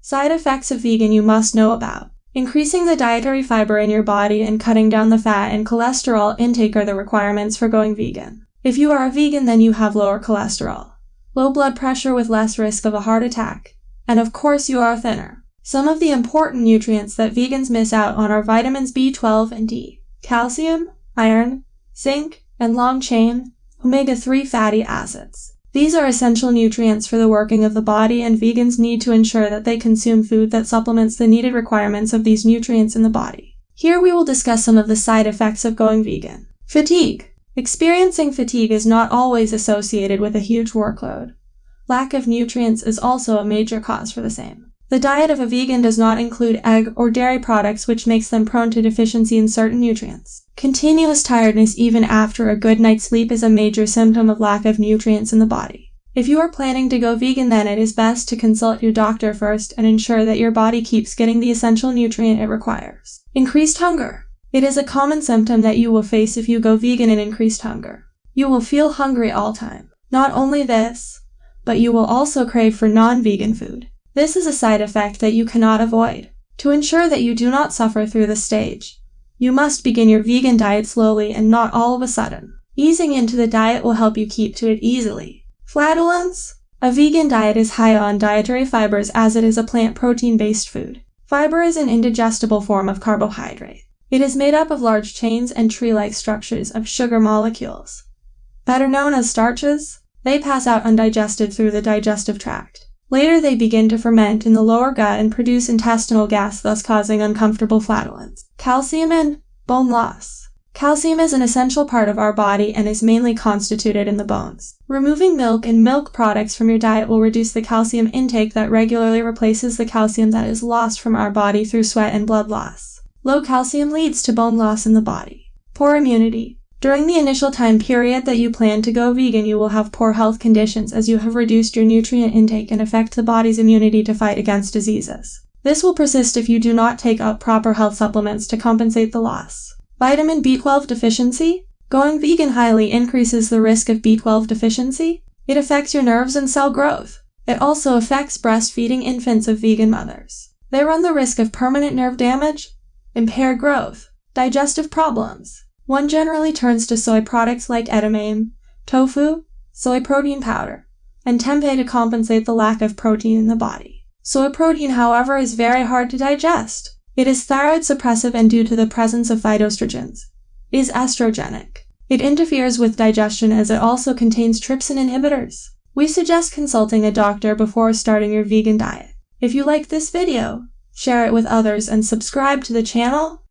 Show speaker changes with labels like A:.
A: Side effects of vegan you must know about. Increasing the dietary fiber in your body and cutting down the fat and cholesterol intake are the requirements for going vegan. If you are a vegan, then you have lower cholesterol, low blood pressure with less risk of a heart attack, and of course you are thinner. Some of the important nutrients that vegans miss out on are vitamins B12 and D, calcium, iron, zinc, and long-chain, omega-3 fatty acids. These are essential nutrients for the working of the body, and vegans need to ensure that they consume food that supplements the needed requirements of these nutrients in the body. Here we will discuss some of the side effects of going vegan. Fatigue. Experiencing fatigue is not always associated with a huge workload. Lack of nutrients is also a major cause for the same. The diet of a vegan does not include egg or dairy products, which makes them prone to deficiency in certain nutrients. Continuous tiredness even after a good night's sleep is a major symptom of lack of nutrients in the body. If you are planning to go vegan, then it is best to consult your doctor first and ensure that your body keeps getting the essential nutrient it requires. Increased hunger. It is a common symptom that you will face if you go vegan and increased hunger. You will feel hungry all time. Not only this, but you will also crave for non-vegan food. This is a side effect that you cannot avoid. To ensure that you do not suffer through this stage, you must begin your vegan diet slowly and not all of a sudden. Easing into the diet will help you keep to it easily. Flatulence. A vegan diet is high on dietary fibers as it is a plant protein-based food. Fiber is an indigestible form of carbohydrate. It is made up of large chains and tree-like structures of sugar molecules, better known as starches. They pass out undigested through the digestive tract. Later they begin to ferment in the lower gut and produce intestinal gas, thus causing uncomfortable flatulence. Calcium and bone loss. Calcium is an essential part of our body and is mainly constituted in the bones. Removing milk and milk products from your diet will reduce the calcium intake that regularly replaces the calcium that is lost from our body through sweat and blood loss. Low calcium leads to bone loss in the body. Poor immunity. During the initial time period that you plan to go vegan, you will have poor health conditions as you have reduced your nutrient intake and affect the body's immunity to fight against diseases. This will persist if you do not take up proper health supplements to compensate the loss. Vitamin B12 deficiency. Going vegan highly increases the risk of B12 deficiency. It affects your nerves and cell growth. It also affects breastfeeding infants of vegan mothers. They run the risk of permanent nerve damage, impaired growth, digestive problems. One generally turns to soy products like edamame, tofu, soy protein powder, and tempeh to compensate the lack of protein in the body. Soy protein, however, is very hard to digest. It is thyroid suppressive, and due to the presence of phytoestrogens, is estrogenic. It interferes with digestion as it also contains trypsin inhibitors. We suggest consulting a doctor before starting your vegan diet. If you like this video, share it with others and subscribe to the channel